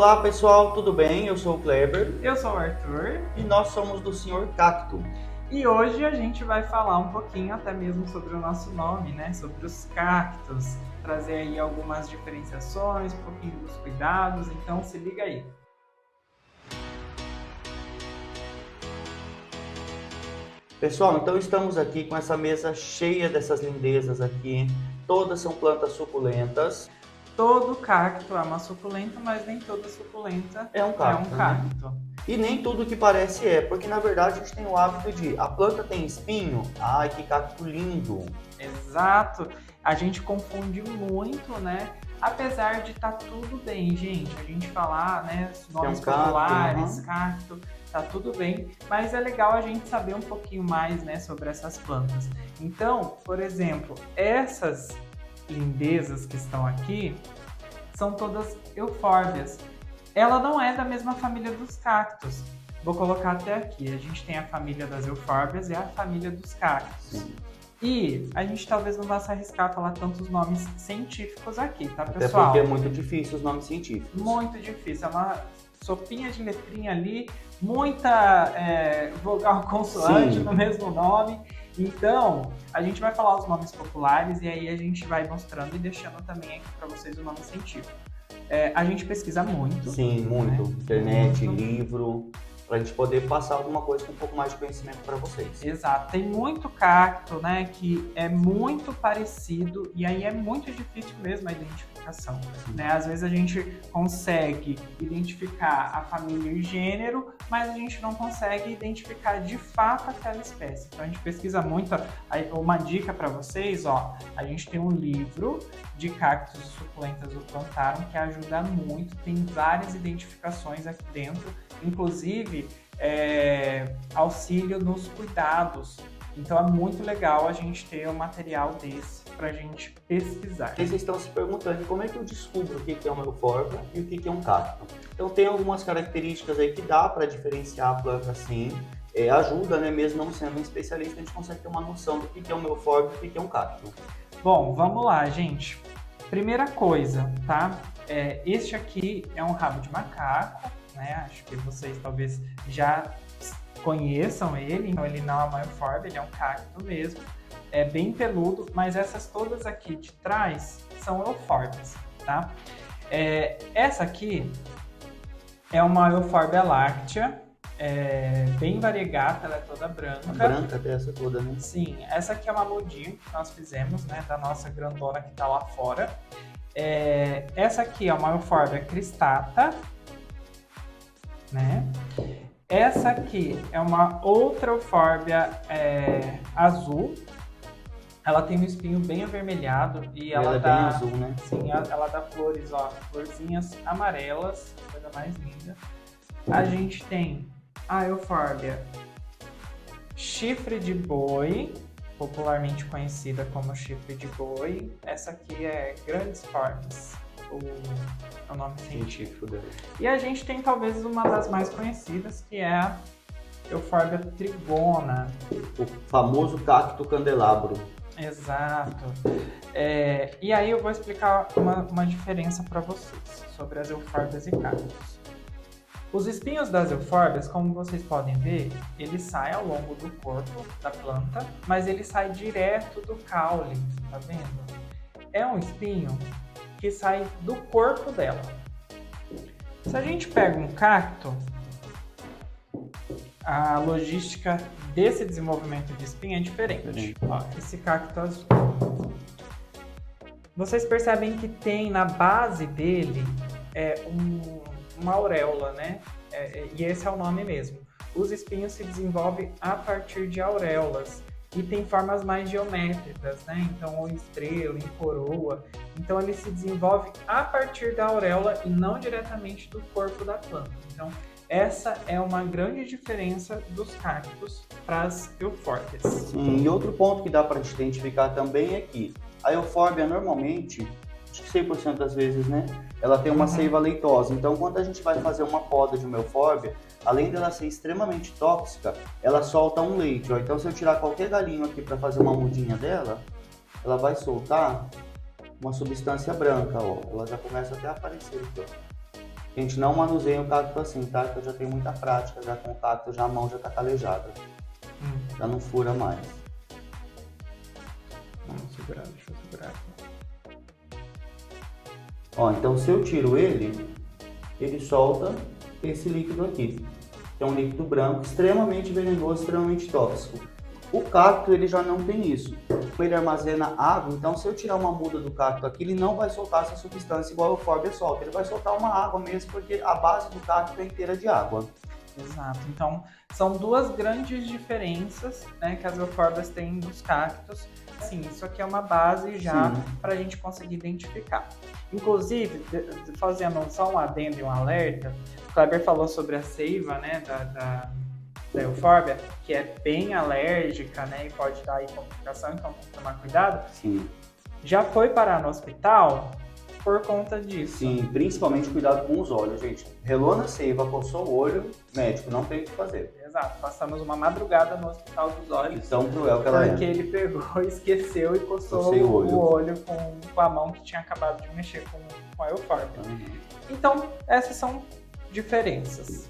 Olá pessoal, tudo bem? Eu sou o Kleber Eu sou o Arthur e nós somos do Senhor Cacto. e hoje a gente vai falar um pouquinho até mesmo sobre o nosso nome, né? Sobre os cactos, trazer aí algumas diferenciações, um pouquinho dos cuidados, então se liga aí. Pessoal, então estamos aqui com essa mesa cheia dessas lindezas aqui. Todas são plantas suculentas. Todo cacto é uma suculenta, mas nem toda suculenta É um cacto, né? cacto. E nem tudo que parece é, porque na verdade a gente tem o hábito de a planta tem espinho. Ai, que cacto lindo! Exato, a gente confunde muito, né? Apesar de estar tudo bem, gente, a gente falar, né, os nomes cacto, populares, cacto, tá tudo bem, mas é legal a gente saber um pouquinho mais, né, sobre essas plantas. Então, por exemplo, essas lindezas que estão aqui são todas eufórbias. Ela não é da mesma família dos cactos. Vou colocar até aqui. A gente tem a família das eufórbias e a família dos cactos. Sim. E a gente talvez não vá se arriscar a falar tantos nomes científicos aqui, tá, Até pessoal? porque é muito difícil os nomes científicos. Muito difícil. É uma sopinha de letrinha ali, muita vogal consoante Sim. no mesmo nome. Então, a gente vai falar os nomes populares e aí a gente vai mostrando e deixando também aqui para vocês o nome científico. A gente pesquisa muito. Sim, muito. Né? Internet, Muito. livro, para a gente poder passar alguma coisa com um pouco mais de conhecimento para vocês. Exato, tem muito cacto, né, que é muito parecido e aí é muito difícil mesmo a identificação, né? Às vezes a gente consegue identificar a família e o gênero, mas a gente não consegue identificar de fato aquela espécie. Então a gente pesquisa muito. Uma dica para vocês, ó, a gente tem um livro de cactos e suculentas do Plantarum que ajuda muito, tem várias identificações aqui dentro, inclusive auxílio nos cuidados. Então é muito legal a gente ter um material desse para a gente pesquisar. Vocês estão se perguntando como é que eu descubro o que é uma eufórbia e o que é um cacto. Então tem algumas características aí que dá para diferenciar a planta assim. Ajuda, né? Mesmo não sendo um especialista, a gente consegue ter uma noção do que é uma eufórbia e o que é um cacto. Bom, vamos lá, gente. Primeira coisa, tá? Este aqui é um rabo de macaco, né? Acho que vocês talvez já conheçam ele. Então ele não é uma eufórbia, ele é um cacto mesmo. É bem peludo, mas essas todas aqui de trás são eufórbias, tá? Essa aqui é uma eufórbia láctea, bem variegata, ela é toda branca. Branca dessa toda, né? Sim, essa aqui é uma mudinha que nós fizemos, né, da nossa grandona que tá lá fora. Essa aqui é uma eufórbia cristata, né? Essa aqui é uma outra eufórbia azul. Ela tem um espinho bem avermelhado e ela é dá bem azul, né? Sim, ela dá flores, ó, florzinhas amarelas, coisa mais linda. A gente tem a eufórbia chifre de boi, popularmente conhecida como chifre de boi. Essa aqui é grandes formas, é o nome científico dela. E a gente tem talvez uma das mais conhecidas, que é a eufórbia trigona. O famoso cacto candelabro. Exato. E aí eu vou explicar uma diferença para vocês sobre as eufórbias e cactos. Os espinhos das eufórbias, como vocês podem ver, ele sai ao longo do corpo da planta, mas ele sai direto do caule, tá vendo? É um espinho que sai do corpo dela. Se a gente pega um cacto, a logística desse desenvolvimento de espinho é diferente. Ó, esse cacto azul. Vocês percebem que tem na base dele uma auréola, né? E esse é o nome mesmo. Os espinhos se desenvolvem a partir de auréolas e tem formas mais geométricas, né? Então, ou em estrela, em coroa. Então, ele se desenvolve a partir da auréola e não diretamente do corpo da planta. Então, essa é uma grande diferença dos cactos para as eufórbias. Sim, e outro ponto que dá para a gente identificar também é que a eufórbia normalmente, acho que 100% das vezes, né? Ela tem uma seiva leitosa. Então, quando a gente vai fazer uma poda de uma eufórbia, além dela ser extremamente tóxica, ela solta um leite. Ó. Então, se eu tirar qualquer galinho aqui para fazer uma mudinha dela, ela vai soltar uma substância branca. Ó. Ela já começa até a aparecer aqui, ó. A gente não manuseia o cacto assim, tá? Porque eu já tenho muita prática já com o cacto, já a mão já tá calejada. Já não fura mais. Vamos segurar, deixa eu segurar aqui. Ó, então se eu tiro ele solta esse líquido aqui. Que é um líquido branco extremamente venenoso, extremamente tóxico. O cacto ele já não tem isso. Ele armazena água, então se eu tirar uma muda do cacto aqui, ele não vai soltar essa substância igual o Euphorbia solta. Ele vai soltar uma água mesmo, porque a base do cacto é inteira de água. Exato. Então, são duas grandes diferenças, né, que as eufórbias têm nos cactos. Assim, isso aqui é uma base já para a gente conseguir identificar. Inclusive, fazendo só um adendo e um alerta, o Kleber falou sobre a seiva, né, da eufórbia, que é bem alérgica, né, e pode dar aí complicação, então tem que tomar cuidado. Sim. Já foi parar no hospital por conta disso? Sim, principalmente cuidado com os olhos, gente. Relou na seiva, coçou o olho, médico, não tem o que fazer. Exato, passamos uma madrugada no hospital dos olhos. Tão cruel que ela porque ele pegou, esqueceu e coçou o olho com a mão que tinha acabado de mexer com a eufórbia. Então, essas são diferenças.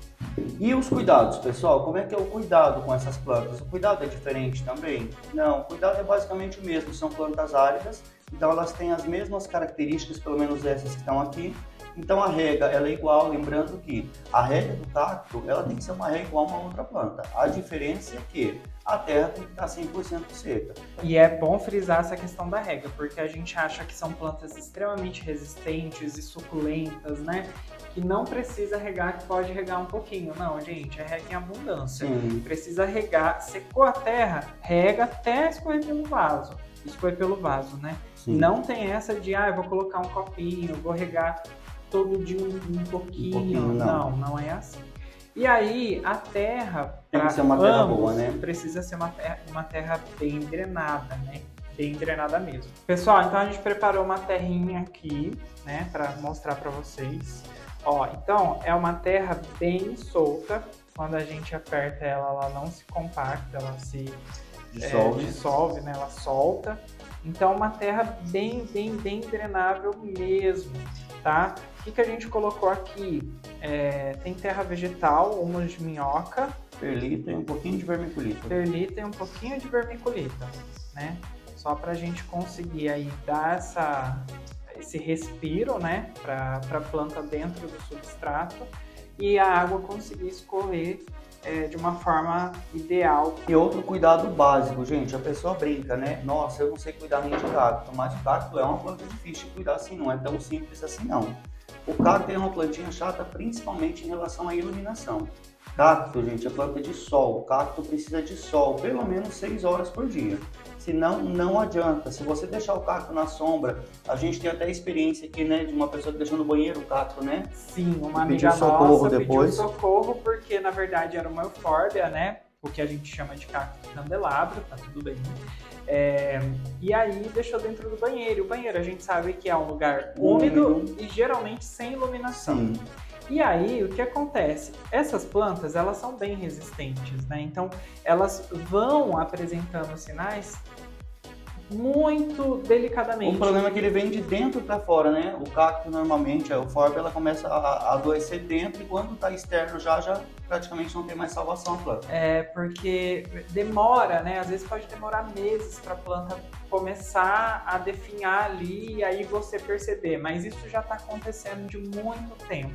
E os cuidados, pessoal? Como é que é o cuidado com essas plantas? O cuidado é diferente também? Não, o cuidado é basicamente o mesmo. São plantas áridas, então elas têm as mesmas características, pelo menos essas que estão aqui. Então a rega ela é igual, lembrando que a rega do cacto ela tem que ser uma rega igual a uma outra planta. A diferença é que a terra tem que estar 100% seca. E é bom frisar essa questão da rega, porque a gente acha que são plantas extremamente resistentes e suculentas, né? Que não precisa regar, que pode regar um pouquinho. Não, gente, é rega em abundância. Precisa regar, secou a terra, rega até escorrer pelo vaso. Escorrer pelo vaso, né? Não tem essa de, eu vou colocar um copinho, vou regar todo dia um pouquinho. Não é assim. E aí, a terra... Tem que ser uma terra boa, né? Precisa ser uma terra bem drenada, né? Bem drenada mesmo. Pessoal, então a gente preparou uma terrinha aqui, né? Pra mostrar pra vocês. Ó, então, é uma terra bem solta. Quando a gente aperta ela não se compacta, ela se dissolve, né? Ela solta. Então, uma terra bem drenável mesmo, tá? O que a gente colocou aqui? Tem terra vegetal, humus de minhoca, perlita e um pouquinho de vermiculita. Né? Só pra gente conseguir aí dar esse respiro, né? Pra planta dentro do substrato e a água conseguir escorrer de uma forma ideal. E outro cuidado básico, gente, a pessoa brinca, né? Nossa, eu não sei cuidar nem de cacto, mas o cacto é uma planta difícil de cuidar assim, não é tão simples assim não. O cacto é uma plantinha chata principalmente em relação à iluminação. Cacto, gente, é planta de sol. O cacto precisa de sol, pelo menos 6 horas por dia. Senão, não adianta. Se você deixar o cacto na sombra, a gente tem até experiência aqui, né, de uma pessoa que deixou no banheiro o cacto, né? Sim, uma amiga nossa pediu socorro porque, na verdade, era uma eufórbia, né? O que a gente chama de cacto candelabro, tá tudo bem. E aí deixou dentro do banheiro. O banheiro a gente sabe que é um lugar úmido e geralmente sem iluminação. Sim. E aí, o que acontece? Essas plantas, elas são bem resistentes, né? Então, elas vão apresentando sinais muito delicadamente. O problema é que ele vem de dentro para fora, né? O cacto, normalmente, a eufórbia, ela começa a adoecer dentro e quando tá externo já praticamente não tem mais salvação a planta. Porque demora, né? Às vezes pode demorar meses para a planta começar a definhar ali e aí você perceber, mas isso já está acontecendo de muito tempo.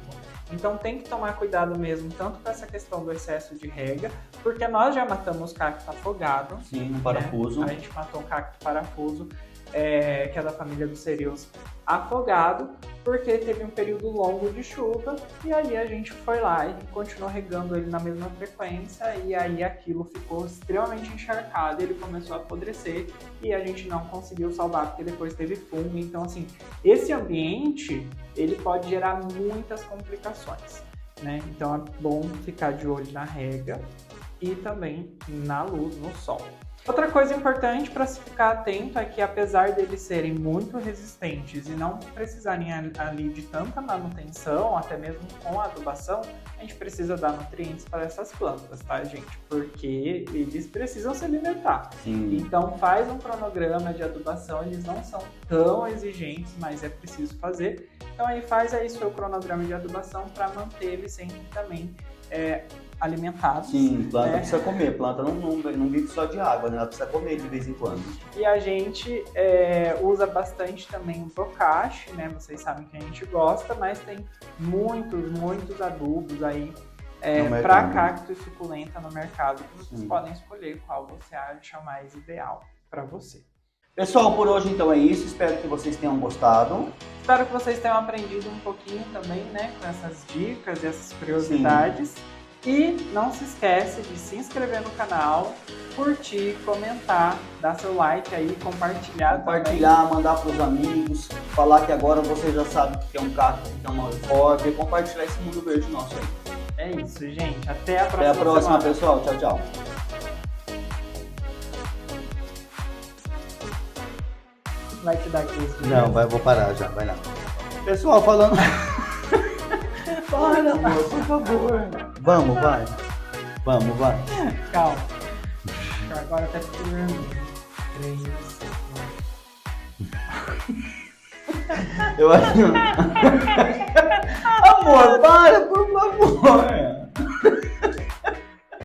Então tem que tomar cuidado mesmo, tanto com essa questão do excesso de rega, porque nós já matamos cacto afogado. Sim, no parafuso. Né? A gente matou um cacto parafuso, que é da família dos cereus, afogado, porque teve um período longo de chuva, e aí a gente foi lá e continuou regando ele na mesma frequência, e aí aquilo ficou extremamente encharcado, ele começou a apodrecer, e a gente não conseguiu salvar, porque depois teve fungo. Então, assim, esse ambiente, ele pode gerar muitas complicações, né? Então, é bom ficar de olho na rega e também na luz, no sol. Outra coisa importante para se ficar atento é que, apesar deles serem muito resistentes e não precisarem ali de tanta manutenção, até mesmo com a adubação, a gente precisa dar nutrientes para essas plantas, tá, gente? Porque eles precisam se alimentar. Sim. Então, faz um cronograma de adubação, eles não são tão exigentes, mas é preciso fazer. Então, aí faz aí seu cronograma de adubação para manter eles sempre também alimentados. Sim, planta né? precisa comer, planta não vive só de água, né? Ela precisa comer de vez em quando. E a gente usa bastante também o bocashi, né? Vocês sabem que a gente gosta, mas tem muitos adubos aí para cacto e suculenta no mercado que vocês podem escolher qual você acha mais ideal para você. Pessoal, por hoje então é isso. Espero que vocês tenham gostado. Espero que vocês tenham aprendido um pouquinho também, né? Com essas dicas e essas curiosidades. Sim. E não se esquece de se inscrever no canal, curtir, comentar, dar seu like aí, compartilhar também. Mandar para os amigos, falar que agora você já sabe o que é um cacto, o que é uma eufórbia, compartilhar esse mundo verde nosso aí. É isso, gente. Até a próxima. Até a próxima, semana. pessoal. Tchau, tchau. Vai te dar aqui esse Não, vou parar já, vai lá. Pessoal, falando... Para, por favor. Vamos, vai. Calma. Agora tá ficando vermelho. 3, 2. Eu acho que... Amor, para, por favor.